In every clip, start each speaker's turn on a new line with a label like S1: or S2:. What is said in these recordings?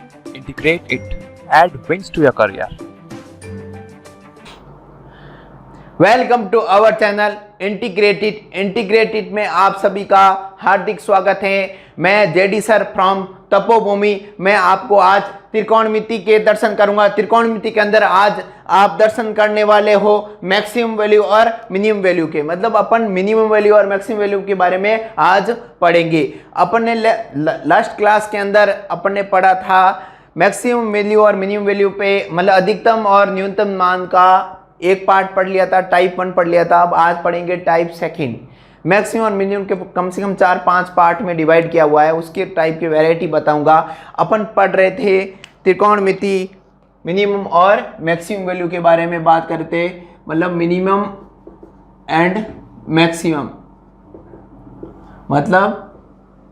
S1: integrate it, add wins to your career.
S2: Welcome to our channel integrated में आप सभी का हार्दिक स्वागत है। मैं जेडी सर फ्रॉम तपोभूमि। मैं आपको आज त्रिकोणमिति के दर्शन करूंगा। त्रिकोणमिति के अंदर आज आप दर्शन करने वाले हो मैक्सिमम वैल्यू और मिनिमम वैल्यू के, मतलब अपन मिनिमम वैल्यू और मैक्सिमम वैल्यू के बारे में आज पढ़ेंगे। अपन ने लास्ट क्लास के अंदर अपन ने पढ़ा था मैक्सिमम वैल्यू और मिनिमम वैल्यू पे, मतलब अधिकतम और न्यूनतम मान का एक पार्ट पढ़ लिया था, टाइप 1 पढ़ लिया था। अब आज पढ़ेंगे टाइप 2। मैक्सिमम और मिनिमम के कम से कम 4-5 पार्ट में डिवाइड किया हुआ है, उसके टाइप की वैरायटी बताऊंगा। अपन पढ़ रहे थे त्रिकोणमिति मिनिमम और मैक्सिमम वैल्यू के बारे में बात करते, मतलब मिनिमम एंड मैक्सिमम, मतलब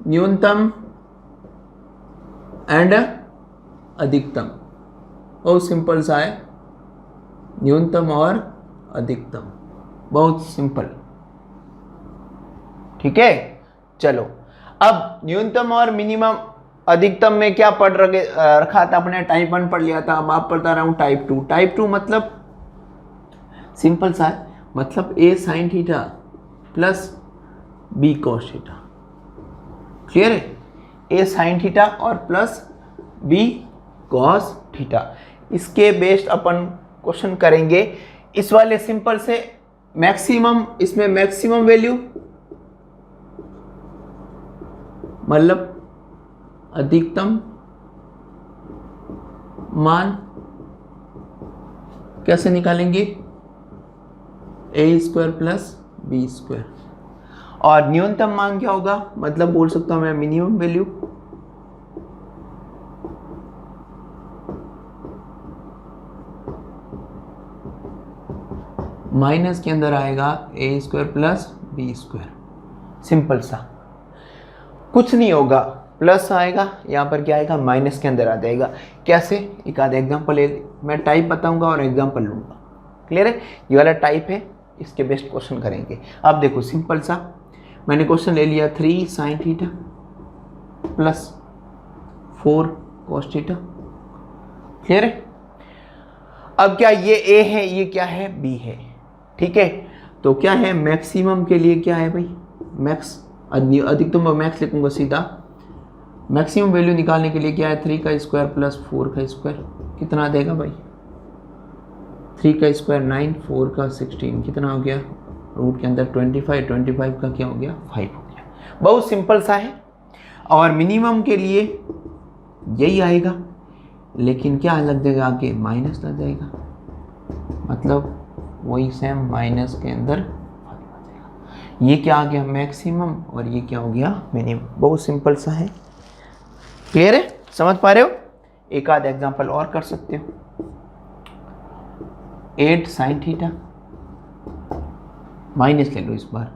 S2: न्यूनतम एंड अधिकतम। बहुत सिंपल सा है, न्यूनतम और अधिकतम, बहुत सिंपल। ठीक है, चलो अब न्यूनतम और मिनिमम अधिकतम में क्या पढ़ रखा था अपने, टाइप 1 पढ़ लिया था। अब आप पढ़ता रहा हूं टाइप 2। टाइप 2 मतलब सिंपल सा है, मतलब a sin theta plus b cos theta. Clear है? a sin थीटा और प्लस b cos थीटा। इसके बेस्ड अपन क्वेश्चन करेंगे। इस वाले सिंपल से मैक्सिमम, इसमें मैक्सिमम वैल्यू मतलब अधिकतम मान कैसे निकालेंगे, a² प्लस b²। और न्यूनतम मान क्या होगा, मतलब बोल सकता हूं मैं मिनिमम वैल्यू माइनस के अंदर आएगा a² प्लस b²। सिंपल सा, कुछ नहीं होगा, प्लस आएगा, यहाँ पर क्या आएगा माइनस के अंदर आ जाएगा। कैसे, एक आधा एग्जाम्पल मैं टाइप बताऊंगा और एग्जाम्पल लूंगा। क्लियर है? ये वाला टाइप है, इसके बेस्ट क्वेश्चन करेंगे। अब देखो सिंपल सा, मैंने क्वेश्चन ले लिया 3 sin theta plus 4 cos theta. Clear है? अब क्या ये a है, ये क्या है, b है। ठीक है, तो क्या है मैक्सिमम के लिए क्या है भाई, मैक्स, अधिकतम और मैक्स लिखूंगा सीधा। मैक्सिमम वैल्यू निकालने के लिए क्या है, 3 का स्क्वायर प्लस 4 का स्क्वायर, कितना देगा भाई, 3 का स्क्वायर 9, 4 का 16, कितना हो गया, रूट के अंदर 25, 25 का क्या हो गया 5 हो गया। बहुत सिंपल सा है। और मिनिमम के लिए यही आएगा, लेकिन क्या लग जाएगा आगे, माइनस लग जाएगा, मतलब वही सेम माइनस के अंदर ये क्या आ गया मैक्सिमम और ये क्या हो गया मिनिमम। बहुत सिंपल सा है। क्लियर है? समझ पा रहे हो? एक आध एग्जांपल और कर सकते हो। 8 sin थीटा माइनस ले लो इस बार,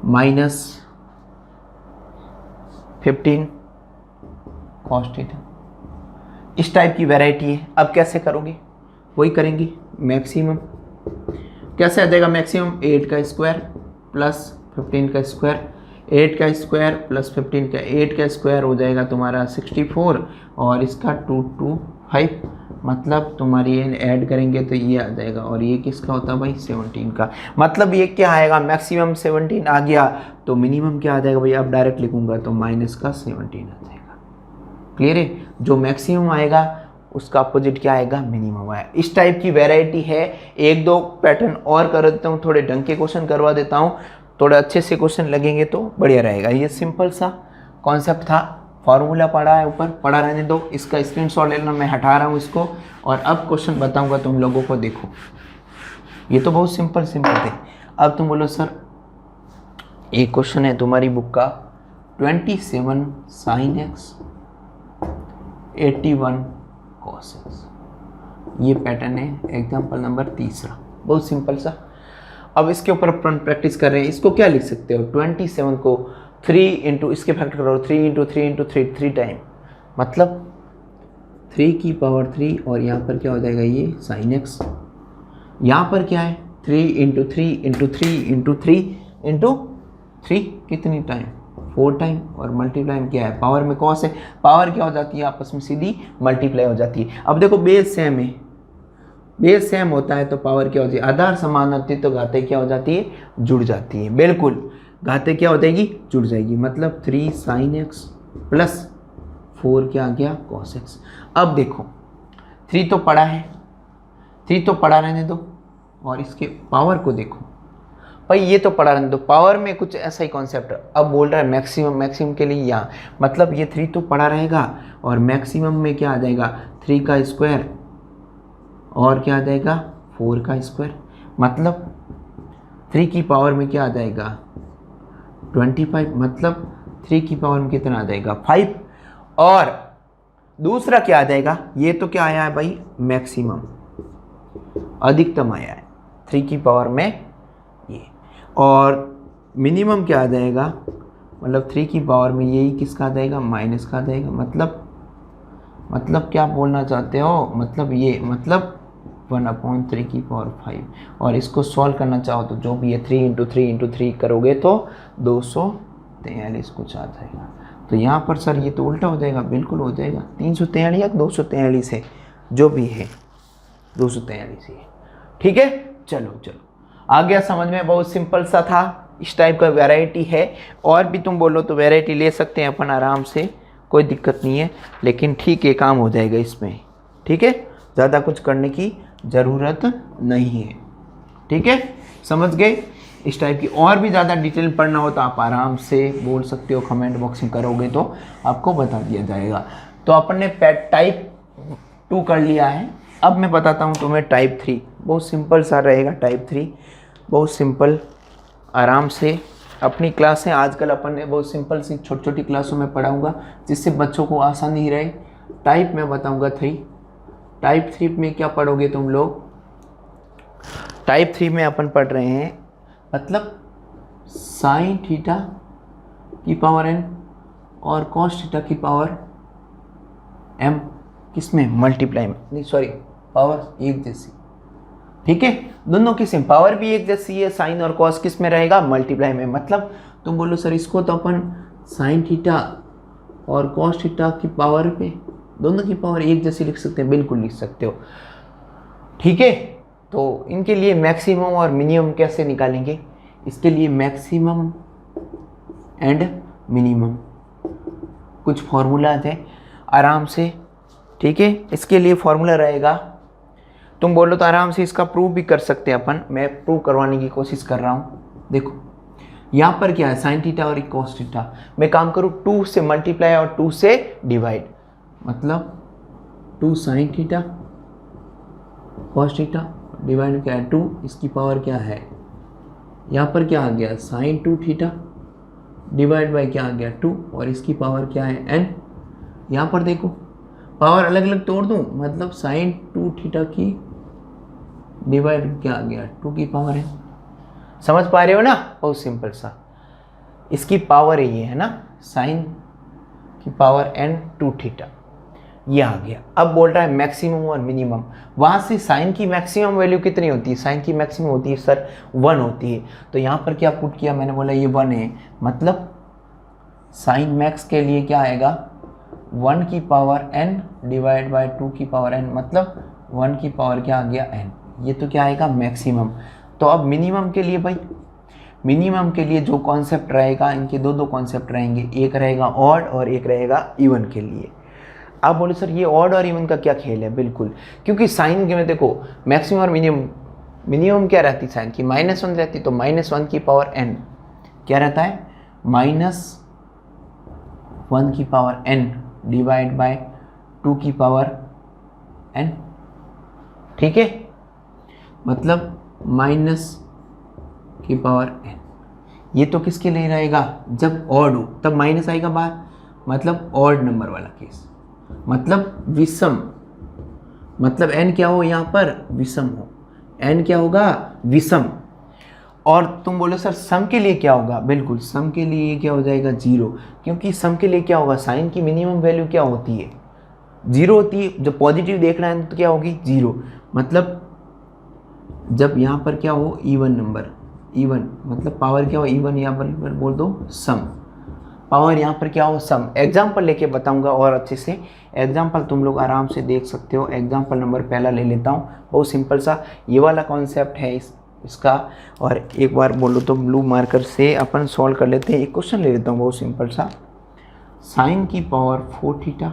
S2: माइनस 15 cos थीटा। इस टाइप की वैरायटी है। अब कैसे करोगे, वही करेंगे। मैक्सिमम कैसे आ जाएगा, मैक्सिमम 8 का स्क्वायर प्लस 15 का स्क्वायर, 8 का स्क्वायर प्लस 15 का, 8 का स्क्वायर हो जाएगा तुम्हारा 64 और इसका 225, मतलब तुम्हारी ये ऐड करेंगे तो ये आ जाएगा। और ये किसका होता है भाई, 17 का। मतलब ये क्या आएगा, मैक्सिमम 17 आ गया, तो मिनिमम क्या आ जाएगा भाई, अब डायरेक्ट लिखूंगा तो माइनस का 17 आ जाएगा। क्लियर है? जो मैक्सिमम आएगा उसका अपोजिट क्या आएगा, मिनिमम आएगा। इस टाइप की वैरायटी है। एक दो पैटर्न और कर देता हूँ, थोड़े ढंग के क्वेश्चन करवा देता हूँ, थोड़े अच्छे से क्वेश्चन लगेंगे तो बढ़िया रहेगा। ये सिंपल सा कॉन्सेप्ट था, फॉर्मूला पढ़ा है, ऊपर पढ़ा रहने दो, इसका स्क्रीनशॉट लेना, मैं हटा रहा हूँ इसको। और अब क्वेश्चन बताऊँगा तुम लोगों को, देखो ये तो बहुत सिंपल थे। अब तुम बोलो सर, एक क्वेश्चन है तुम्हारी बुक का 27 sin x 81 cos x, ये पैटर्न है एग्जाम्पल नंबर 3। बहुत सिंपल सा। अब इसके ऊपर अपन प्रैक्टिस कर रहे हैं। इसको क्या लिख सकते हो, 27 को 3 इंटू, इसके फैक्टर करो 3 इंटू 3 इंटू 3 टाइम, मतलब 3 की पावर 3 और यहाँ पर क्या हो जाएगा ये sin x। यहाँ पर क्या है 3 इंटू 3 इंटू 3 इंटू 3 इंटू 3, कितनी टाइम 4 टाइम और मल्टीप्लाई क्या है, पावर में कॉस है, पावर क्या हो जाती है आपस में सीधी मल्टीप्लाई हो जाती है। अब देखो बेस सेम है, बेस सेम होता है तो पावर क्या होती है, आधार समान होती है तो घाते क्या हो जाती है, जुड़ जाती है। बिल्कुल घाते क्या हो जाएगी, जुड़ जाएगी। मतलब 3 sin x प्लस 4 क्या आ गया cos x। अब देखो 3 तो पड़ा है, 3 तो पड़ा रहने दो और इसके पावर को देखो भाई, ये तो पड़ा रहने दो, पावर में कुछ ऐसा ही कॉन्सेप्ट है। अब बोल रहा है मैक्सिमम, मैक्सिमम के लिए यहाँ मतलब ये 3 तो पड़ा रहेगा और मैक्सिमम में क्या आ जाएगा 3 का स्क्वायर और क्या आ जाएगा 4 का स्क्वायर, मतलब 3 की पावर में क्या आ जाएगा 25, मतलब 3 की पावर में कितना आ जाएगा 5। और दूसरा क्या आ जाएगा, ये तो क्या आया है भाई मैक्सिमम, अधिकतम आया है 3 की पावर में ये, और मिनिमम क्या आ जाएगा, मतलब 3 की पावर में यही किसका आ जाएगा, माइनस का आ जाएगा। मतलब क्या बोलना चाहते हो, मतलब ये मतलब 1/3 की पावर 5। और इसको सॉल्व करना चाहो तो जो भी है 3 × 3 × 3 करोगे तो 243 कुछ आ जाएगा। तो यहाँ पर सर ये तो उल्टा हो जाएगा, बिल्कुल हो जाएगा 343 या 243 है, जो भी है 243 ही है। ठीक है, चलो आ गया समझ में, बहुत सिंपल सा था। इस टाइप का वैरायटी है, और भी तुम बोलो तो वैरायटी ले सकते हैं अपन आराम से, कोई दिक्कत नहीं है, लेकिन ठीक है काम हो जाएगा इसमें। ठीक है, ज़्यादा कुछ करने की ज़रूरत नहीं है। ठीक है, समझ गए। इस टाइप की और भी ज़्यादा डिटेल पढ़ना हो तो आप आराम से बोल सकते हो, कमेंट बॉक्स में करोगे तो आपको बता दिया जाएगा। तो अपन ने टाइप 2 कर लिया है, अब मैं बताता हूँ तुम्हें टाइप 3। बहुत सिंपल सा रहेगा टाइप 3, बहुत सिंपल, आराम से। अपनी क्लास है आजकल अपन ने बहुत सिंपल सी छोटी छोटी क्लासों में पढ़ाऊँगा, जिससे बच्चों को आसानी रहे। टाइप में बताऊँगा 3। टाइप 3 में क्या पढ़ोगे तुम लोग, टाइप 3 में अपन पढ़ रहे हैं मतलब साइन थीटा की पावर n और कॉस थीटा की पावर m, किसमें मल्टीप्लाई में, नहीं सॉरी पावर एक जैसी। ठीक है, दोनों की सेम, पावर भी एक जैसी है, साइन और कॉस किस में रहेगा मल्टीप्लाई में। मतलब तुम बोलो सर इसको तो अपन साइन थीटा और कॉस थीटा की पावर पे दोनों की पावर एक जैसी लिख सकते हैं, बिल्कुल लिख सकते हो। ठीक है, तो इनके लिए मैक्सिमम और मिनिमम कैसे निकालेंगे, इसके लिए मैक्सिमम एंड मिनिमम कुछ फॉर्मूलाज है आराम से। ठीक है, इसके लिए फॉर्मूला रहेगा, तुम बोलो तो आराम से इसका प्रूव भी कर सकते हैं अपन, मैं प्रूव करवाने की कोशिश कर रहा हूँ। देखो यहाँ पर क्या है साइन थीटा और कॉस थीटा, मैं काम करूँ 2 से मल्टीप्लाई और 2 से डिवाइड, मतलब 2 sine theta cos theta divide क्या है 2, इसकी पावर क्या है, यहाँ पर क्या आ गया साइन 2 थीटा डिवाइड बाई क्या आ गया 2, और इसकी पावर क्या है n। यहाँ पर देखो पावर अलग अलग तोड़ दूँ, मतलब साइन 2 थीटा की डिवाइड क्या आ गया 2 की पावर है। समझ पा रहे हो ना, बहुत सिंपल सा, इसकी पावर ये है ना साइन की पावर n 2 थीटा, ये आ गया। अब बोल रहा है मैक्सिमम और मिनिमम, वहाँ से साइन की मैक्सिमम वैल्यू कितनी होती है, साइन की मैक्सिमम होती है सर 1 होती है, तो यहाँ पर क्या पुट किया मैंने, बोला ये 1 है, मतलब साइन मैक्स के लिए क्या आएगा 1 की पावर n डिवाइड बाई 2 की पावर n, मतलब 1 की पावर क्या आ गया n, ये तो क्या आएगा मैक्सिमम। तो अब मिनिमम के लिए भाई, मिनिमम के लिए जो कॉन्सेप्ट रहेगा, इनके दो कॉन्सेप्ट रहेंगे, एक रहेगा ऑड और एक रहेगा इवन के लिए। आप बोले सर ये ऑड और इवन का क्या खेल है, बिल्कुल, क्योंकि साइन के में देखो मैक्सिमम और मिनिमम, मिनिमम क्या रहती है साइन की -1 रहती, तो -1 की पावर n क्या रहता है -1 की पावर n डिवाइड बाय 2 की पावर n। ठीक है, मतलब माइनस की पावर n, ये तो किसके लिए रहेगा, जब ऑड हो तब माइनस आएगा बाहर, मतलब ऑड नंबर वाला केस, मतलब विषम, मतलब n क्या हो यहाँ पर विषम हो, n क्या होगा विषम। और तुम बोलो सर सम के लिए क्या होगा, बिल्कुल सम के लिए क्या हो जाएगा 0, क्योंकि सम के लिए क्या होगा साइन की मिनिमम वैल्यू क्या होती है 0 होती है, जब पॉजिटिव देखना है तो क्या होगी 0, मतलब जब यहाँ पर क्या हो इवन नंबर, इवन मतलब पावर क्या हो इवन, यहाँ पर बोल दो सम, पावर यहाँ पर क्या हो, सम। एग्जाम्पल लेके बताऊंगा और अच्छे से। एग्जाम्पल तुम लोग आराम से देख सकते हो। एग्जाम्पल नंबर पहला ले लेता हूँ, बहुत सिंपल सा ये वाला कॉन्सेप्ट है इसका। और एक बार बोलो तो ब्लू मार्कर से अपन सॉल्व कर लेते हैं। एक क्वेश्चन ले लेता हूँ बहुत सिंपल सा। साइन की पावर 4 थीटा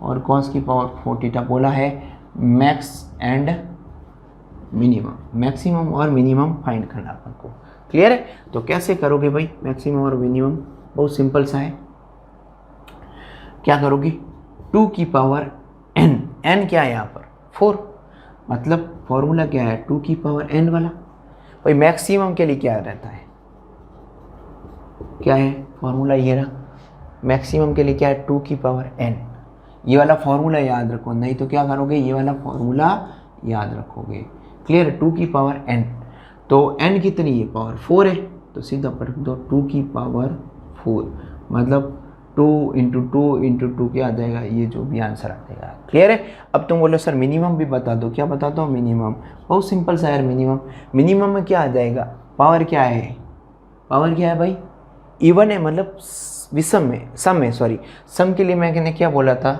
S2: और कॉस की पावर 4 थीटा बोला है मैक्स एंड मिनिमम, मैक्सिमम और मिनिमम फाइंड करना अपन को। क्लियर है? तो कैसे करोगे भाई मैक्सिमम और मिनिमम? बहुत सिंपल सा है। क्या करोगे, 2 की पावर n, n क्या है यहाँ पर 4, मतलब फॉर्मूला क्या है 2 की पावर n वाला। भाई मैक्सिमम के लिए क्या रहता है, क्या है फॉर्मूला, ये रहा। मैक्सिमम के लिए क्या है 2 की पावर n। ये वाला फॉर्मूला याद रखो, नहीं तो क्या करोगे, ये वाला फॉर्मूला याद रखोगे। क्लियर? 2 की पावर n, तो n कितनी है, पावर 4 है, तो सीधा पढ़ दो 2 की पावर 4, मतलब 2 इंटू 2 क्या आ जाएगा, ये जो भी आंसर आ जाएगा। क्लियर है? अब तुम बोलो सर मिनिमम भी बता दो। क्या बताता हूँ मिनिमम? बहुत सिंपल सा यार। मिनिमम में क्या आ जाएगा, पावर क्या है, पावर क्या है भाई, इवन है, मतलब विषम में, सम में, सॉरी सम के लिए मैंने क्या बोला था,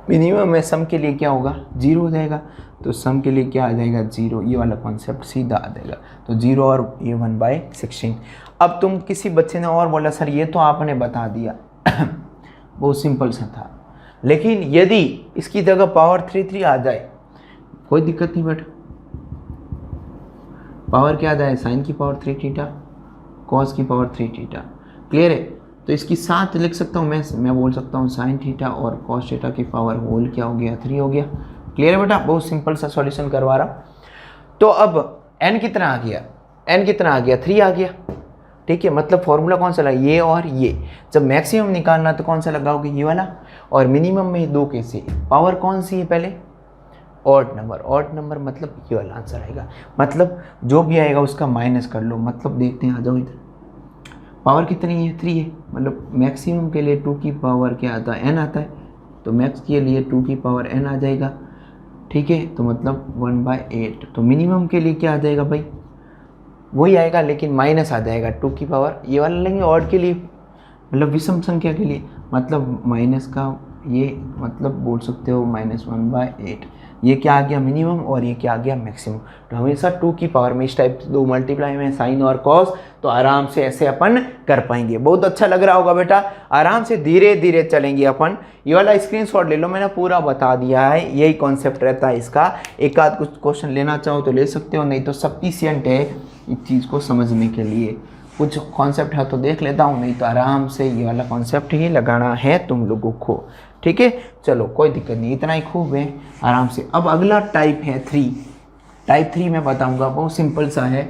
S2: मिनिमम में सम के लिए क्या होगा, 0 हो जाएगा। तो सम के लिए क्या आ जाएगा, 0। ये वाला कॉन्सेप्ट सीधा आ जाएगा। तो 0 और ये 1/16। अब तुम किसी बच्चे ने और बोला सर ये तो आपने बता दिया बहुत सिंपल सा था, लेकिन यदि इसकी जगह पावर 3 आ जाए कोई दिक्कत नहीं बेटा। पावर क्या आ जाए, साइन की पावर 3 थीटा, कॉस की पावर 3 थीटा। क्लियर है? तो इसकी साथ लिख सकता हूँ मैं बोल सकता हूँ साइन थीटा और कॉस थीटा की पावर होल क्या हो गया, 3 हो गया। क्लियर है बेटा? बहुत सिंपल सा सॉल्यूशन करवा रहा। तो अब n कितना आ गया, n कितना आ गया, 3 आ गया। ठीक है, मतलब फॉर्मूला कौन सा लगा, ये और ये। जब मैक्सिमम निकालना तो कौन सा लगाओगे, ये वाला। और मिनिमम में 2 कैसे, पावर कौन सी है पहले, ऑड नंबर, मतलब ये वाला आंसर आएगा। मतलब जो भी आएगा उसका माइनस कर लो। मतलब देखते हैं, आ जाओ इधर। पावर कितनी है, 3 है, मतलब मैक्सिमम के लिए 2 की पावर क्या आता है, n आता है। तो मैक्स के लिए 2 की पावर n आ जाएगा। ठीक है, तो मतलब 1/8। तो मिनिमम के लिए क्या आ जाएगा भाई, वही आएगा, लेकिन माइनस आ जाएगा 2 की पावर, ये वाला लेंगे ऑड के लिए, मतलब विषम संख्या के लिए, मतलब माइनस का ये, मतलब बोल सकते हो -1/8। ये क्या आ गया मिनिमम और ये क्या आ गया मैक्सिमम। तो हमेशा 2 की पावर में इस टाइप से 2 मल्टीप्लाई में साइन और कॉस, तो आराम से ऐसे अपन कर पाएंगे। बहुत अच्छा लग रहा होगा बेटा, आराम से धीरे धीरे चलेंगे अपन। ये वाला स्क्रीनशॉट ले लो, मैंने पूरा बता दिया है, यही कॉन्सेप्ट रहता है इसका। एक आध कुछ क्वेश्चन लेना चाहो तो ले सकते हो, नहीं तो सफिशिएंट है इस चीज़ को समझने के लिए। कुछ कॉन्सेप्ट है तो देख लेता हूँ, नहीं तो आराम से ये वाला कॉन्सेप्ट ही लगाना है तुम लोगों को। ठीक है, चलो कोई दिक्कत नहीं, इतना ही खूब है, आराम से। अब अगला टाइप है 3। टाइप 3 मैं बताऊंगा, बहुत सिंपल सा है।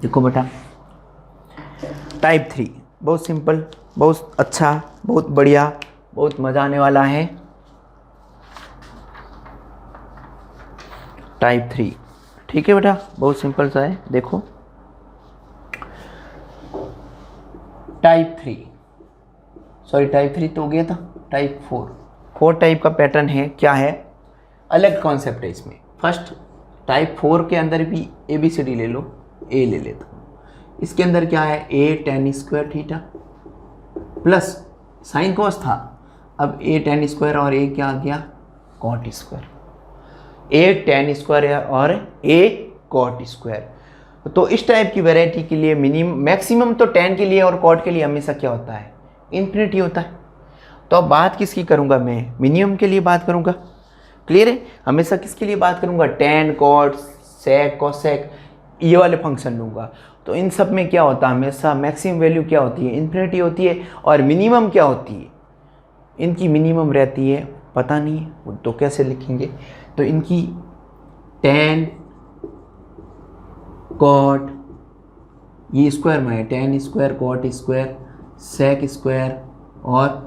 S2: देखो बेटा, टाइप 3 बहुत सिंपल, बहुत अच्छा, बहुत बढ़िया, बहुत मज़ा आने वाला है। टाइप 3, ठीक है बेटा, बहुत सिंपल सा है। देखो टाइप 3, सॉरी टाइप 3 तो हो गया था, टाइप 4 टाइप का पैटर्न है। क्या है, अलग कॉन्सेप्ट है इसमें। फर्स्ट टाइप 4 के अंदर भी ABCD ले लो, ए ले लेता हूँ। इसके अंदर क्या है, a tan square theta plus sine cos था, अब a tan स्क्वायर और a क्या आ गया, cot square. a tan square और a कॉट स्क्वायर। तो इस टाइप की वैरायटी के लिए मैक्सिमम तो tan के लिए और कॉट के लिए हमेशा क्या होता है, इन्फिनिटी होता है। तो अब बात किसकी करूंगा मैं, मिनिमम के लिए बात करूंगा। क्लियर है, हमेशा किसके लिए बात करूंगा, tan कॉट सेक कोसेक, ये वाले फंक्शन लूंगा। तो इन सब में क्या होता है, हमेशा मैक्सिमम वैल्यू क्या होती है, इन्फिनिटी होती है। और मिनिमम क्या होती है, इनकी मिनिमम रहती है, पता नहीं है तो कैसे लिखेंगे। तो इनकी tan कॉट, ये स्क्वायर में है, tan square cot square sec square और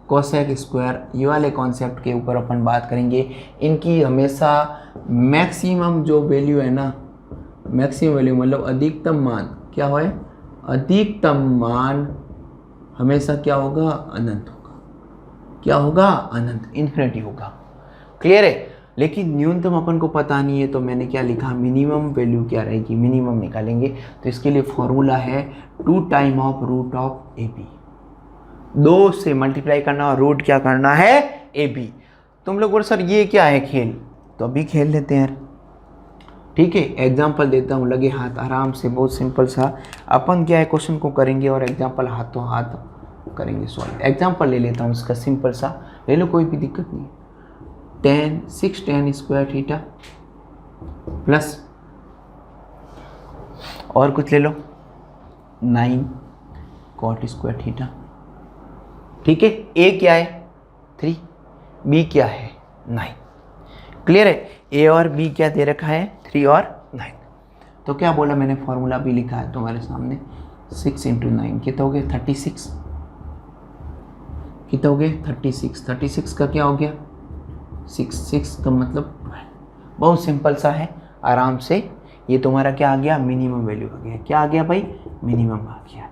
S2: कोसेक स्क्वायर, ये वाले कॉन्सेप्ट के ऊपर अपन बात करेंगे। इनकी हमेशा मैक्सिमम जो वैल्यू है ना, मैक्सिमम वैल्यू मतलब अधिकतम मान क्या है, अधिकतम मान हमेशा क्या होगा, अनंत होगा। क्या होगा, अनंत, इन्फिनिटी होगा। क्लियर है? लेकिन न्यूनतम अपन को पता नहीं है, तो मैंने क्या लिखा, मिनिमम वैल्यू क्या रहेगी, मिनिमम निकालेंगे। तो इसके लिए फॉर्मूला है 2 time of root of A B, 2 से मल्टीप्लाई करना और रूट क्या करना है, ए बी। तुम लोग बोलो सर ये क्या है खेल, तो अभी खेल लेते हैं यार, ठीक है। एग्जाम्पल देता हूँ, लगे हाथ आराम से, बहुत सिंपल सा। अपन क्या है, क्वेश्चन को करेंगे और एग्जाम्पल हाथों हाथ करेंगे सॉल्व। एग्जाम्पल ले लेता हूँ इसका, सिंपल सा ले लो, कोई भी दिक्कत नहीं। 6 tan स्क्वायर थीटा प्लस और कुछ ले लो 9 cot स्क्वायर थीटा, ठीक है। ए क्या है 3, बी क्या है 9, क्लियर है। ए और बी क्या दे रखा है, 3 और 9। तो क्या बोला मैंने, फॉर्मूला भी लिखा है तुम्हारे सामने, 6 × 9 कितना हो गया 36, कितना हो गया 36। 36 का क्या हो गया 6 का मतलब 12। बहुत सिंपल सा है, आराम से। ये तुम्हारा क्या आ गया, मिनिमम वैल्यू आ गया। क्या आ गया भाई, मिनिमम आ गया।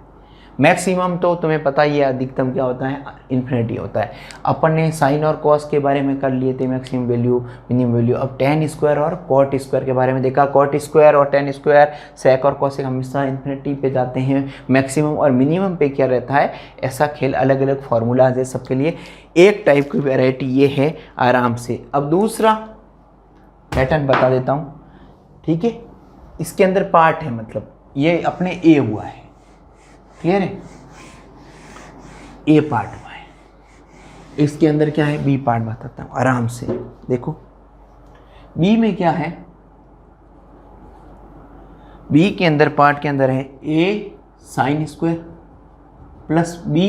S2: मैक्सिमम तो तुम्हें पता ही है, अधिकतम क्या होता है, इन्फिनिटी होता है। अपन ने साइन और कॉस के बारे में कर लिए थे, मैक्सिमम वैल्यू मिनिमम वैल्यू। अब tan स्क्वायर और cot स्क्वायर के बारे में देखा। cot स्क्वायर और tan स्क्वायर, sec और cosec हमेशा इन्फिनिटी पे जाते हैं, मैक्सिमम और मिनिमम पे क्या रहता है। ऐसा खेल, अलग अलग फार्मूलाज है सबके लिए। एक टाइप की वेराइटी ये है, आराम से। अब दूसरा पैटर्न बता देता हूँ, ठीक है। इसके अंदर पार्ट है, मतलब ये अपने ए हुआ है, क्लियर है, ए पार्ट हुआ है। इसके अंदर क्या है, बी पार्ट बताता हूँ, आराम से देखो। बी में क्या है, बी के अंदर पार्ट के अंदर है A sine square plus B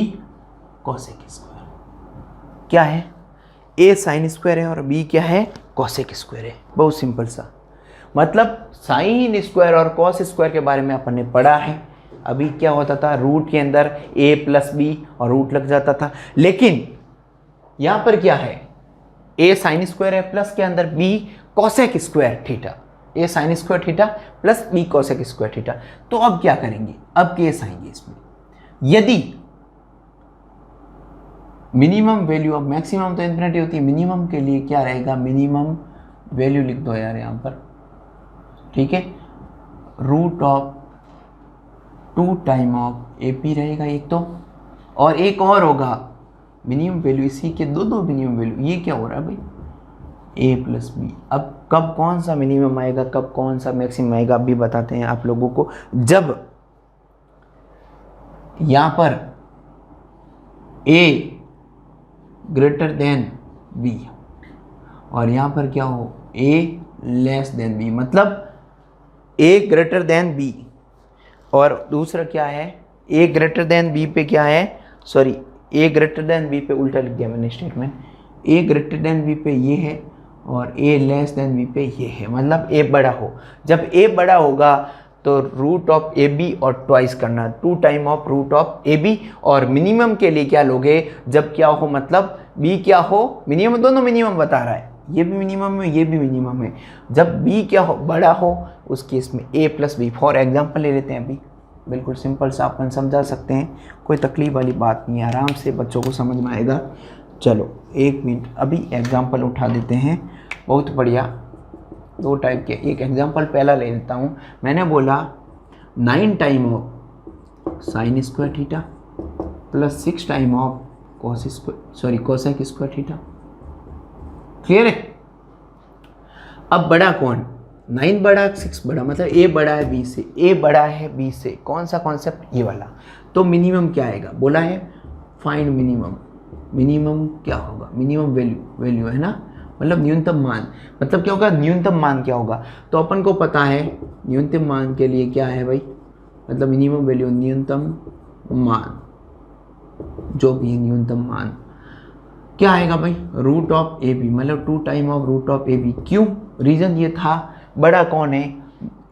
S2: cosec square. क्या है, ए साइन स्क्वायर है और बी क्या है, कोसेक स्क्वायर है। बहुत सिंपल सा, मतलब साइन स्क्वायर और कॉस स्क्वायर के बारे में अपन ने पढ़ा है। अभी क्या होता था, रूट के अंदर a प्लस बी और रूट लग जाता था, लेकिन यहां पर क्या है, a साइन स्क्वायर है प्लस के अंदर b cosec square theta, a sine square theta plus b cosec square theta. तो अब क्या करेंगे, अब केस आएंगे इसमें। यदि मिनिमम वैल्यू, अब मैक्सिमम तो इन्फिनिटी होती है, मिनिमम के लिए क्या रहेगा, मिनिमम वैल्यू लिख दो यार यहां पर, ठीक है। Root of 2 time of A P रहेगा एक तो, और एक और होगा मिनिमम वैल्यू, इसी के दो मिनिमम वैल्यू। ये क्या हो रहा है भाई, ए प्लस बी। अब कब कौन सा मिनिमम आएगा, कब कौन सा मैक्सिमम आएगा, अभी बताते हैं आप लोगों को। जब यहां पर ए ग्रेटर देन बी और यहां पर क्या हो, ए लेस देन बी, मतलब ए ग्रेटर देन बी। और दूसरा क्या है, ए ग्रेटर देन बी पे क्या है, सॉरी ए ग्रेटर देन बी पे उल्टा लिख दिया मैंने स्टेटमेंट। ए ग्रेटर देन बी पे ये है और ए लेस देन बी पे ये है, मतलब ए बड़ा हो। जब ए बड़ा होगा तो रूट ऑफ ए बी और ट्वाइस करना, 2 time of root of A B. और मिनिमम के लिए क्या लोगे, जब क्या हो, मतलब बी क्या हो, मिनिमम, दोनों मिनिमम बता रहा है, ये भी मिनिमम है ये भी मिनिमम है। जब बी क्या हो, बड़ा हो, उस केस में ए प्लस बी। फॉर एग्जाम्पल ले लेते हैं अभी, बिल्कुल सिंपल सा अपन समझा सकते हैं, कोई तकलीफ वाली बात नहीं है, आराम से बच्चों को समझ में आएगा। चलो 1 मिनट, अभी एग्जाम्पल उठा देते हैं, बहुत बढ़िया। 2 टाइप के, एक एग्जाम्पल पहला ले लेता हूँ। मैंने बोला 9 time of sine square theta plus 6 time of cos square, sorry cosec square theta, clear है। अब बड़ा कौन, 9 बड़ा 6 बड़ा, मतलब ए बड़ा है बी से, ए बड़ा है बी से। कौन सा कॉन्सेप्ट, ये वाला। तो मिनिमम क्या आएगा, बोला है फाइंड मिनिमम। मिनिमम क्या होगा, मिनिमम वैल्यू है ना, मतलब न्यूनतम मान। मतलब क्या होगा, न्यूनतम मान क्या होगा, तो अपन को पता है न्यूनतम मान के लिए क्या है भाई, मतलब मिनिमम वैल्यू, न्यूनतम मान, जो भी है न्यूनतम मान क्या आएगा भाई, रूट ऑफ ए बी, मतलब 2 time of root of A B. क्यों, रीज़न ये था, बड़ा कौन है,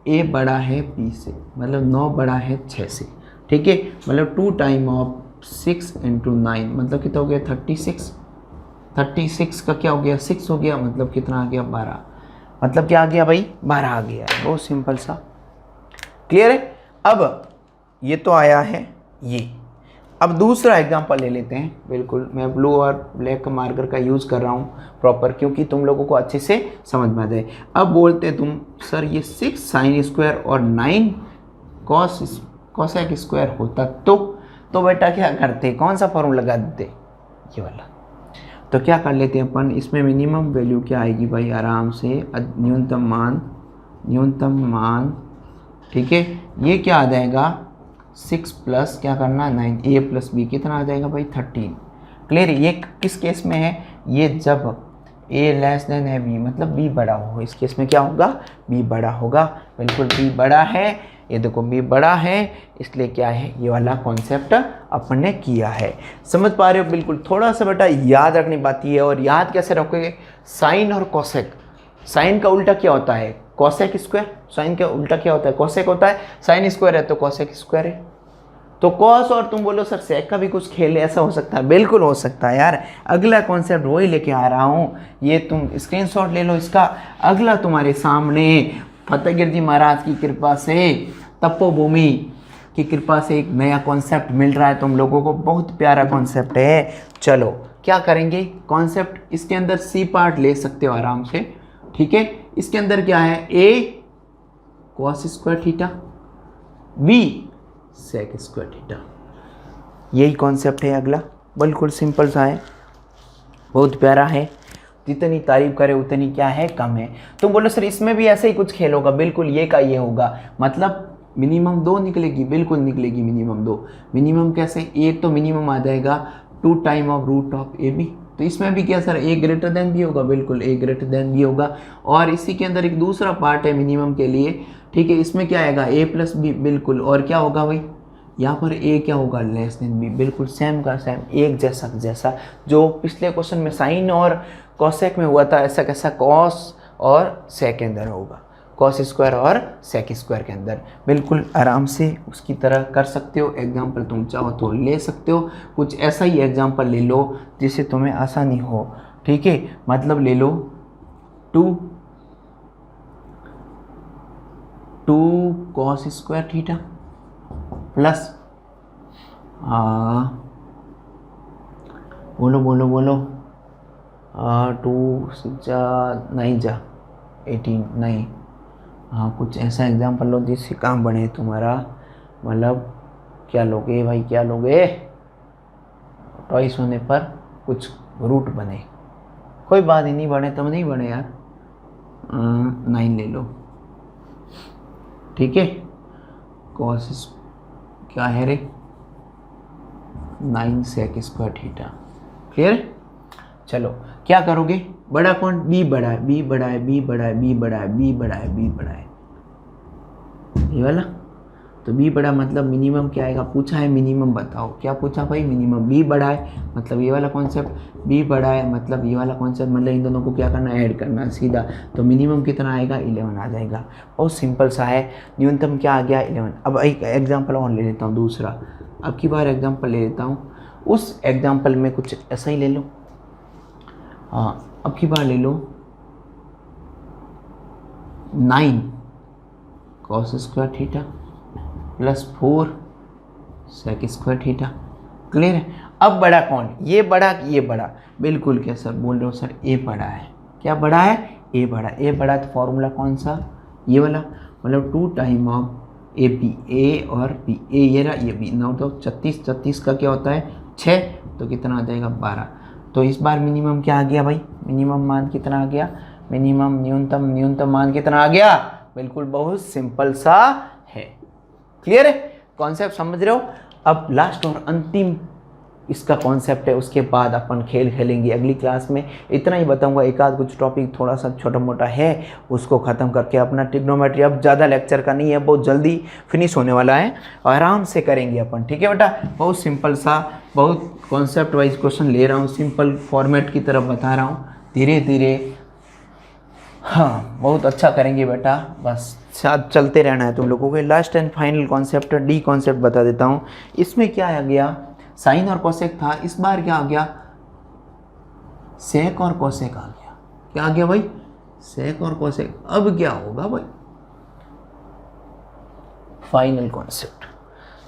S2: ए बड़ा है बी से, मतलब 9 बड़ा है 6 से, ठीक है। मतलब 2 टाइम ऑफ 6 × 9, मतलब कितना हो गया 36। 36 का क्या हो गया, 6 हो गया, मतलब कितना आ गया 12, मतलब क्या आ गया भाई 12 आ गया है। बहुत सिंपल सा, क्लियर है। अब ये तो आया है ये, अब दूसरा एग्जांपल ले लेते हैं। बिल्कुल मैं ब्लू और ब्लैक मार्कर का यूज़ कर रहा हूँ प्रॉपर, क्योंकि तुम लोगों को अच्छे से समझ में आ जाए। अब बोलते तुम सर ये 6 साइन स्क्वायर और 9 कॉसेक स्क्वायर होता तो बेटा क्या करते, कौन सा फॉर्मूला लगा देते, ये वाला। तो क्या कर लेते हैं अपन, इसमें मिनिमम वैल्यू क्या आएगी भाई, आराम से न्यूनतम मान, ठीक है। ये क्या आ जाएगा 6 प्लस क्या करना 9, a प्लस बी कितना आ जाएगा भाई 13। क्लियर। ये किस केस में है, ये जब a लेस देन है b, मतलब b बड़ा हो। इस केस में क्या होगा, b बड़ा होगा। बिल्कुल b बड़ा है, ये देखो b बड़ा है, इसलिए क्या है ये वाला कॉन्सेप्ट अपन ने किया है। समझ पा रहे हो। बिल्कुल थोड़ा सा बेटा याद रखनी बात है। और याद कैसे रखोगे, साइन और कोसेक, साइन का उल्टा क्या होता है कोसेक स्क्वायर, साइन का उल्टा क्या होता है कोसेक होता है, साइन स्क्वायर है तो कोसेक स्क्वायर है। तो कॉस और तुम बोलो सर सेक का भी कुछ खेल है, ऐसा हो सकता है, बिल्कुल हो सकता है यार। अगला कॉन्सेप्ट वही लेके आ रहा हूँ, ये तुम स्क्रीनशॉट ले लो इसका। अगला तुम्हारे सामने फतेहगिर जी महाराज की कृपा से, तपोभूमि की कृपा से एक नया कॉन्सेप्ट मिल रहा है तुम लोगों को, बहुत प्यारा कॉन्सेप्ट है। चलो क्या करेंगे, कॉन्सेप्ट इसके अंदर सी पार्ट ले सकते हो आराम से, ठीक है। इसके अंदर क्या है, A cos square theta, B sec square theta, यही कॉन्सेप्ट है अगला। बिल्कुल सिंपल सा है, बहुत प्यारा है। जितनी तारीफ करे उतनी क्या है कम है। तुम बोलो सर इसमें भी ऐसे ही कुछ खेल होगा, बिल्कुल ये का ये होगा, मतलब मिनिमम 2 निकलेगी, बिल्कुल निकलेगी मिनिमम 2। मिनिमम कैसे, एक तो मिनिमम आ जाएगा 2 time of root of A B, तो इसमें भी क्या सर ए ग्रेटर देन भी होगा, बिल्कुल ए ग्रेटर देन भी होगा। और इसी के अंदर एक दूसरा पार्ट है मिनिमम के लिए, ठीक है। इसमें क्या आएगा ए प्लस बी, बिल्कुल। और क्या होगा भाई यहाँ पर ए क्या होगा लेस देन बी, बिल्कुल सेम का सेम, एक जैसा जो पिछले क्वेश्चन में साइन और कॉसेक में हुआ था, ऐसा कैसा कॉस और सेक के अंदर होगा, कॉस स्क्वायर और सेक स्क्वायर के अंदर। बिल्कुल आराम से उसकी तरह कर सकते हो। एग्जाम्पल तुम चाहो तो ले सकते हो, कुछ ऐसा ही एग्जाम्पल ले लो जिससे तुम्हें आसानी हो, ठीक है। मतलब ले लो 2 कॉस स्क्वायर थीटा प्लस बोलो 2 6 जा 9 जा 18 नहीं, हाँ कुछ ऐसा एग्जाम्पल लो जिससे काम बने तुम्हारा। मतलब क्या लोगे भाई, क्या लोगे, टॉइस होने पर कुछ रूट बने, कोई बात ही नहीं, बने तो नहीं बने यार, 9 ले लो, ठीक है। कॉस क्या है रे 9 सेक स्क्वायर थीटा, क्लियर। चलो क्या करोगे, बड़ा कौन, बी बड़ा है, बी बड़ा है, बी बड़ा है, बी बड़ा है, बी बड़ा है, बी बड़ा है, ये वाला। तो बी बड़ा मतलब मिनिमम क्या आएगा, पूछा है मिनिमम बताओ, क्या पूछा भाई मिनिमम, बी बड़ा है मतलब ये वाला कॉन्सेप्ट, बी बड़ा है मतलब ये वाला कॉन्सेप्ट, मतलब इन दोनों को क्या करना है ऐड करना है सीधा। तो मिनिमम कितना आएगा 11 आ जाएगा, बहुत सिंपल सा है। न्यूनतम क्या आ गया 11। अब एक एग्जाम्पल और ले लेता हूँ दूसरा, अब की बार एग्जाम्पल ले लेता हूँ, उस एग्जाम्पल में कुछ ऐसा ही ले लो। हाँ अब की बार ले लो 9 cos square theta plus 4 sec square theta, clear है। अब बड़ा कौन, ये बड़ा कि ये बड़ा, बिल्कुल क्या सर बोल रहे हो सर ए बड़ा है, क्या बड़ा है ए बड़ा, ए बड़ा तो फॉर्मूला कौन सा ये वाला, मतलब 2 टाइम ऑफ ए बी, ए और बी, ए ये रहा ये बी, 9 तो 36 का क्या होता है 6, तो कितना आ जाएगा 12। तो इस बार मिनिमम क्या आ गया भाई, मिनिमम मान कितना आ गया, मिनिमम न्यूनतम मान कितना आ गया, बिल्कुल बहुत सिंपल सा है, क्लियर है, कॉन्सेप्ट समझ रहे हो। अब लास्ट और अंतिम इसका कॉन्सेप्ट है, उसके बाद अपन खेल खेलेंगे अगली क्लास में। इतना ही बताऊंगा, एक आध कुछ टॉपिक थोड़ा सा छोटा मोटा है उसको ख़त्म करके अपना ट्रिग्नोमेट्री, अब ज़्यादा लेक्चर का नहीं है, बहुत जल्दी फिनिश होने वाला है, आराम से करेंगे अपन, ठीक है बेटा। बहुत सिंपल सा, बहुत कॉन्सेप्ट वाइज क्वेश्चन ले रहा हूँ, सिंपल फॉर्मेट की तरफ बता रहा हूँ, धीरे धीरे हाँ बहुत अच्छा करेंगे बेटा, बस साथ चलते रहना है तुम लोगों के। Last and final concept D concept बता देता हूँ। इसमें क्या आ गया, साइन और कोसेक था, इस बार क्या आ गया सेक और कोसेक आ गया, क्या आ गया भाई सेक और कोसेक। अब क्या होगा भाई फाइनल कॉन्सेप्ट,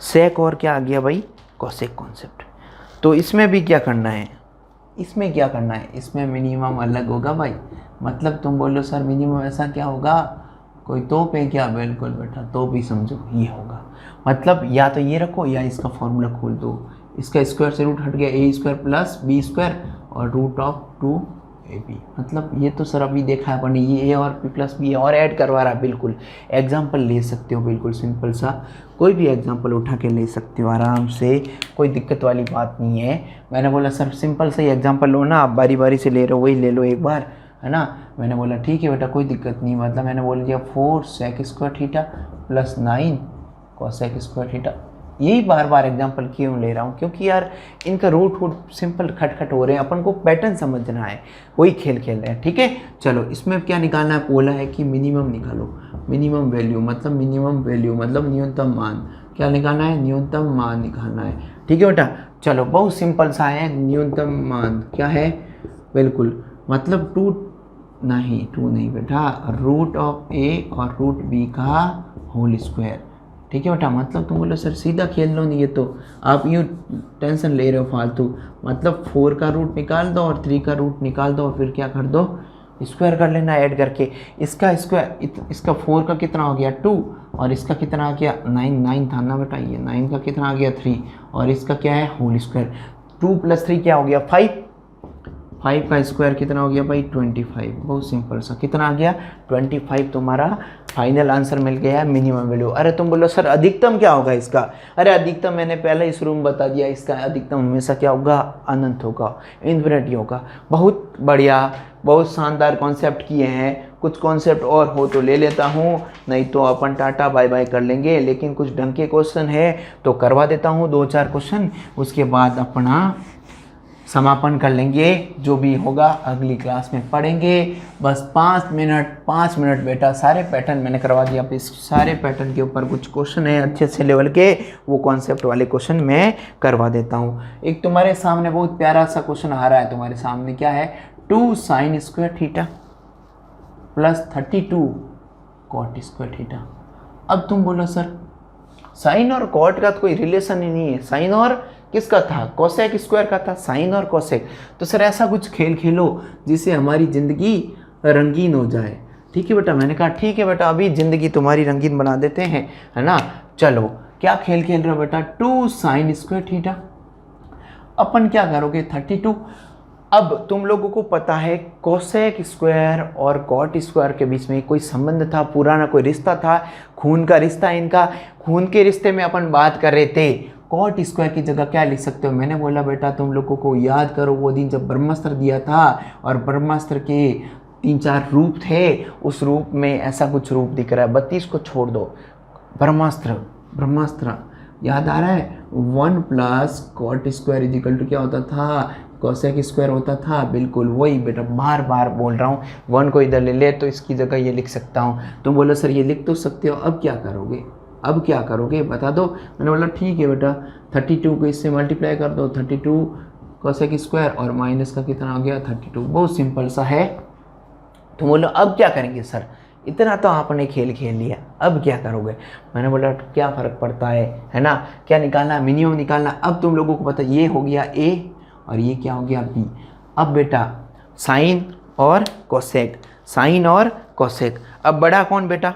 S2: सेक और क्या आ गया भाई कोसेक कॉन्सेप्ट। तो इसमें भी क्या करना है, इसमें क्या करना है, इसमें मिनिमम अलग होगा भाई। मतलब तुम बोलो सर मिनिमम ऐसा क्या होगा, कोई तोप है क्या? बिल्कुल बेटा तोप ही समझो, ये होगा। मतलब या तो ये रखो या इसका फॉर्मूला खोल दो, इसका स्क्वायर से रूट हट गया ए स्क्वायर प्लस बी स्क्वायर और रूट ऑफ 2ab। मतलब ये तो सर अभी देखा है अपन, ये ए और बी प्लस बी और ऐड करवा रहा है। बिल्कुल एग्जाम्पल ले सकते हो, बिल्कुल सिंपल सा कोई भी एग्जाम्पल उठा के ले सकते हो आराम से, कोई दिक्कत वाली बात नहीं है। मैंने बोला सर सिंपल सा ही एग्जाम्पल लो ना, आप बारी बारी से ले रहे हो, वही ले लो एक बार, है ना। मैंने बोला ठीक है बेटा कोई दिक्कत नहीं। मतलब मैंने बोल दिया 4 sec square theta plus 9 cosec square theta. यही बार बार एग्जांपल क्यों ले रहा हूँ, क्योंकि यार इनका रूट सिंपल खटखट हो रहे हैं, अपन को पैटर्न समझना है, वही खेल खेल रहे हैं। ठीक है चलो, इसमें क्या निकालना है, बोला है कि मिनिमम निकालो, मिनिमम वैल्यू मतलब न्यूनतम मान। क्या निकालना है? न्यूनतम मान निकालना है। ठीक है बेटा चलो, बहुत सिंपल सा है। न्यूनतम मान क्या है? बिल्कुल मतलब 2 नहीं बेटा, रूट ऑफ ए और रूट बी का होल स्क्वायर। ठीक है बेटा, मतलब तुम बोलो सर सीधा खेल लो, नहीं ये तो आप यूँ टेंशन ले रहे हो फालतू। मतलब 4 का रूट निकाल दो और 3 का रूट निकाल दो और फिर क्या कर दो, स्क्वायर कर लेना ऐड करके। इसका स्क्वायर, इसका 4 का कितना हो गया 2 और इसका कितना आ गया 9 था ना बेटा, ये 9 का कितना आ गया 3 और इसका क्या है होल स्क्वायर। 2 + 3 क्या हो गया 5 का स्क्वायर कितना हो गया भाई 25। बहुत सिंपल सा, कितना आ गया 25। तुम्हारा फाइनल आंसर मिल गया है मिनिमम वैल्यू। अरे तुम बोलो सर अधिकतम क्या होगा इसका? अरे अधिकतम मैंने पहले इस रूम बता दिया, इसका अधिकतम हमेशा क्या होगा, अनंत होगा, इन्फिनिटी होगा। बहुत बढ़िया, बहुत शानदार कॉन्सेप्ट किए हैं। कुछ कॉन्सेप्ट और हो तो ले लेता हूँ, नहीं तो अपन टाटा बाय बाय कर लेंगे। लेकिन कुछ ढंग के क्वेश्चन है तो करवा देता हूँ 2-4 क्वेश्चन, उसके बाद अपना समापन कर लेंगे। जो भी होगा अगली क्लास में पढ़ेंगे। बस 5 मिनट बेटा, सारे पैटर्न मैंने करवा दिया। अब इस सारे पैटर्न के ऊपर कुछ क्वेश्चन है अच्छे से लेवल के, वो कॉन्सेप्ट वाले क्वेश्चन मैं करवा देता हूँ। एक तुम्हारे सामने बहुत प्यारा सा क्वेश्चन आ रहा है, तुम्हारे सामने क्या है, 2 sin square theta plus 32 cot square theta. अब तुम बोलो सर साइन और कॉट का तो कोई रिलेशन ही नहीं है, साइन और किसका था, कोसेक स्क्वायर का था, साइन और कोसेक। तो सर ऐसा कुछ खेल खेलो जिससे हमारी ज़िंदगी रंगीन हो जाए। ठीक है बेटा, मैंने कहा ठीक है बेटा, अभी ज़िंदगी तुम्हारी रंगीन बना देते हैं, है ना। चलो क्या खेल खेल रहे हो बेटा, 2 sin स्क्वायर थीटा, अपन क्या करोगे 32। अब तुम लोगों को पता है कोसेक स्क्वायर और कॉट स्क्वायर के बीच में कोई संबंध था, पुराना कोई रिश्ता था, खून का रिश्ता इनका। खून के रिश्ते में अपन बात कर रहे थे। कॉट स्क्वायर की जगह क्या लिख सकते हो? मैंने बोला बेटा तुम लोगों को याद करो वो दिन जब ब्रह्मास्त्र दिया था और ब्रह्मास्त्र के 3-4 रूप थे, उस रूप में ऐसा कुछ रूप दिख रहा है। 32 को छोड़ दो, ब्रह्मास्त्र याद आ रहा है। 1 + कॉट स्क्वायर इजिकल टू क्या होता था, कोसेक स्क्वायर होता था। बिल्कुल वही बेटा, बार बार बोल रहा हूँ। 1 को इधर ले ले तो इसकी जगह ये लिख सकता हूँ। तुम बोलो सर ये लिख तो सकते हो, अब क्या करोगे बता दो। मैंने बोला ठीक है बेटा, 32 को इससे मल्टीप्लाई कर दो, 32 कोसेक स्क्वायर और माइनस का कितना हो गया 32। बहुत सिंपल सा है। तुम बोलो अब क्या करेंगे सर, इतना तो आपने खेल खेल लिया, अब क्या करोगे? मैंने बोला क्या फ़र्क पड़ता है ना, क्या निकालना, मिनिमम निकालना। अब तुम लोगों को पता, ये हो गया ए और ये क्या हो गया बी। अब बेटा साइन और कोसेक, अब बड़ा कौन बेटा,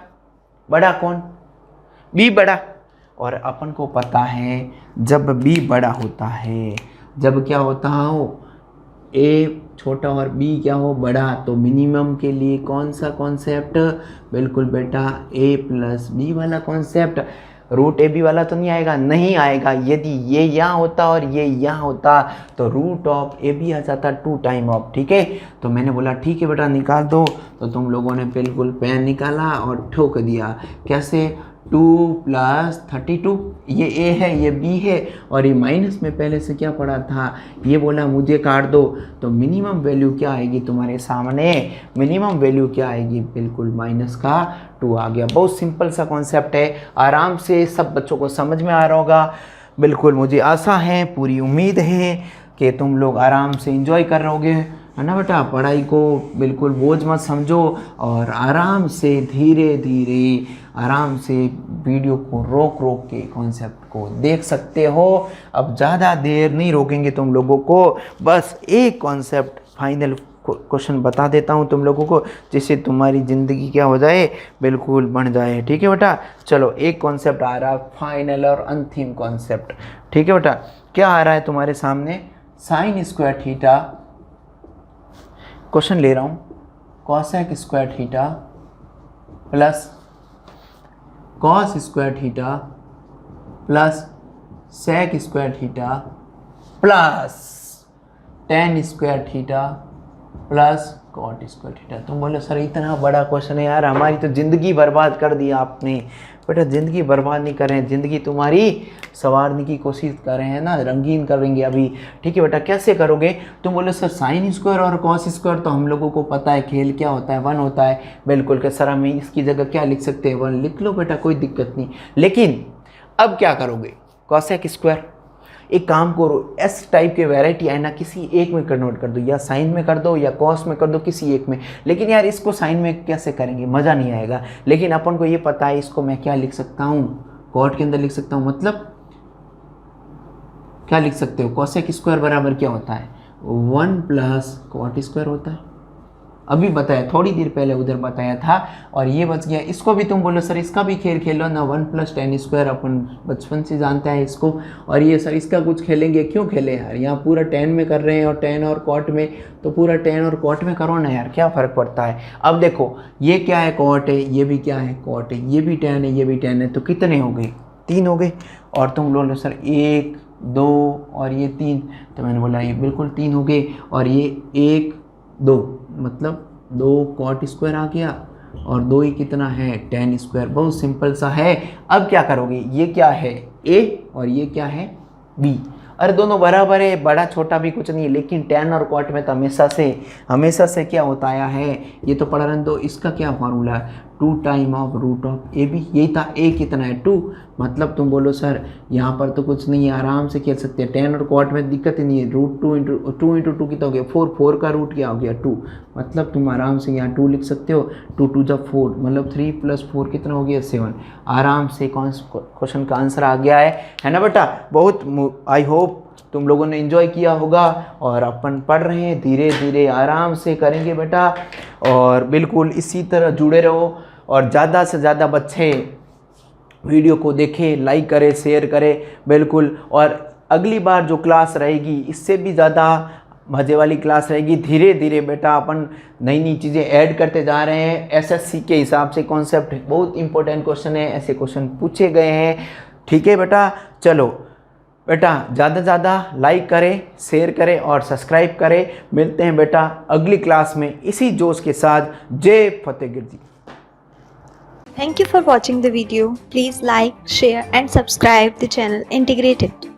S2: बी बड़ा। और अपन को पता है जब बी बड़ा होता है, जब क्या होता हो, ए छोटा और बी क्या हो बड़ा, तो मिनिमम के लिए कौन सा कॉन्सेप्ट, बिल्कुल बेटा a + b वाला कॉन्सेप्ट। रूट ए बी वाला तो नहीं आएगा। यदि ये यहाँ होता और ये यहाँ होता तो रूट ऑफ ए बी आ जाता 2 टाइम ऑफ। ठीक है, तो मैंने बोला ठीक है बेटा निकाल दो। तो तुम लोगों ने बिल्कुल पेन निकाला और ठोक दिया। कैसे, 2 + 32, ये ए है ये बी है और ये माइनस में पहले से क्या पड़ा था, ये बोला मुझे काट दो। तो मिनिमम वैल्यू क्या आएगी तुम्हारे सामने, मिनिमम वैल्यू क्या आएगी, बिल्कुल -2 आ गया। बहुत सिंपल सा कॉन्सेप्ट है, आराम से सब बच्चों को समझ में आ रहा होगा। बिल्कुल मुझे आशा है, पूरी उम्मीद है कि तुम लोग आराम से एंजॉय कर रहोगे। है ना बेटा। पढ़ाई को बिल्कुल बोझ मत समझो और आराम से धीरे धीरे आराम से वीडियो को रोक रोक के कॉन्सेप्ट को देख सकते हो। अब ज़्यादा देर नहीं रोकेंगे तुम लोगों को, बस एक कॉन्सेप्ट फाइनल क्वेश्चन बता देता हूँ तुम लोगों को, जिससे तुम्हारी ज़िंदगी क्या हो जाए, बिल्कुल बन जाए। ठीक है बेटा, चलो एक कॉन्सेप्ट आ रहा है फाइनल और अंतिम कॉन्सेप्ट। ठीक है बेटा, क्या आ रहा है तुम्हारे सामने, साइन स्क्वायर थीटा, क्वेश्चन ले रहा हूँ, cosec square theta plus cos square theta plus sec square theta plus tan square theta plus cot square theta. तुम बोले सर इतना बड़ा क्वेश्चन है यार, हमारी तो ज़िंदगी बर्बाद कर दी आपने। बेटा ज़िंदगी बर्बाद नहीं कर रहे हैं, ज़िंदगी तुम्हारी संवारने की कोशिश कर रहे हैं ना, रंगीन करेंगे अभी। ठीक है बेटा, कैसे करोगे? तुम बोले सर साइन स्क्वायर और कॉस स्क्वायर तो हम लोगों को पता है, खेल क्या होता है, 1 होता है। बिल्कुल कि सर हम इसकी जगह क्या लिख सकते हैं, 1 लिख लो बेटा, कोई दिक्कत नहीं। लेकिन अब क्या करोगे, कॉसेक स्क्वायर, एक काम करो, एस टाइप के वैरायटी है ना, किसी एक में कन्वर्ट कर दो, या साइन में कर दो या कॉस में कर दो, किसी एक में। लेकिन यार इसको साइन में कैसे करेंगे, मज़ा नहीं आएगा। लेकिन अपन को ये पता है, इसको मैं क्या लिख सकता हूँ, कॉट के अंदर लिख सकता हूँ। मतलब क्या लिख सकते हो, कॉसेक स्क्वायर बराबर क्या होता है, 1 प्लस कॉट स्क्वायर होता है। अभी बताया, थोड़ी देर पहले उधर बताया था और ये बच गया। इसको भी तुम बोलो सर इसका भी खेल खेलो ना, 1 प्लस टेन स्क्वायर, अपन बचपन से जानते हैं इसको। और ये सर इसका कुछ खेलेंगे, क्यों खेले यार, यहाँ पूरा 10 में कर रहे हैं और 10 और कॉट में, तो पूरा 10 और कॉट में करो ना यार, क्या फ़र्क पड़ता है। अब देखो ये क्या है, कॉट है, ये भी क्या है, कॉट है, ये भी 10 है, ये भी 10 है, तो कितने हो गए, 3 हो गए। और तुम बोलो सर 1 2 और ये 3, तो मैंने बोला ये बिल्कुल 3 हो गए। और ये 1 2 मतलब 2 कॉट स्क्वायर आ गया और 2 ही कितना है, 10 स्क्वायर। बहुत सिंपल सा है। अब क्या करोगे, ये क्या है A और ये क्या है B, अरे दोनों बराबर है, बड़ा छोटा भी कुछ नहीं है। लेकिन 10 और कॉट में तो हमेशा से क्या होता आया है, ये तो पढ़ा रहने दो। इसका क्या फार्मूला है, 2 time of root of AB, यही था। A कितना है 2, मतलब तुम बोलो सर यहाँ पर तो कुछ नहीं है, आराम से खेल सकते हैं। 10 और कॉट में दिक्कत ही नहीं है, रूट 2 इंटू 2 कितना हो गया 4, 4 का रूट क्या हो गया 2, मतलब तुम आराम से यहाँ 2 लिख सकते हो। 2 2 जा 4, मतलब 3 + 4 कितना हो गया 7। आराम से क्वेश्चन का आंसर आ गया है ना बेटा। बहुत आई होप तुम लोगों ने एंजॉय किया होगा। और अपन पढ़ रहे हैं, धीरे धीरे आराम से करेंगे बेटा, और बिल्कुल इसी तरह जुड़े रहो। और ज़्यादा से ज़्यादा बच्चे वीडियो को देखें, लाइक करें, शेयर करें बिल्कुल। और अगली बार जो क्लास रहेगी इससे भी ज़्यादा मज़े वाली क्लास रहेगी। धीरे धीरे बेटा अपन नई नई चीज़ें ऐड करते जा रहे हैं। एसएससी के हिसाब से कॉन्सेप्ट बहुत इंपॉर्टेंट क्वेश्चन है, ऐसे क्वेश्चन पूछे गए हैं। ठीक है बेटा, चलो बेटा ज़्यादा से ज़्यादा लाइक करें, शेयर करें और सब्सक्राइब करें। मिलते हैं बेटा अगली क्लास में इसी जोश के साथ। जय फतेहगिर जी।
S3: Thank you for watching the video. Please like, share and subscribe the channel Integrated.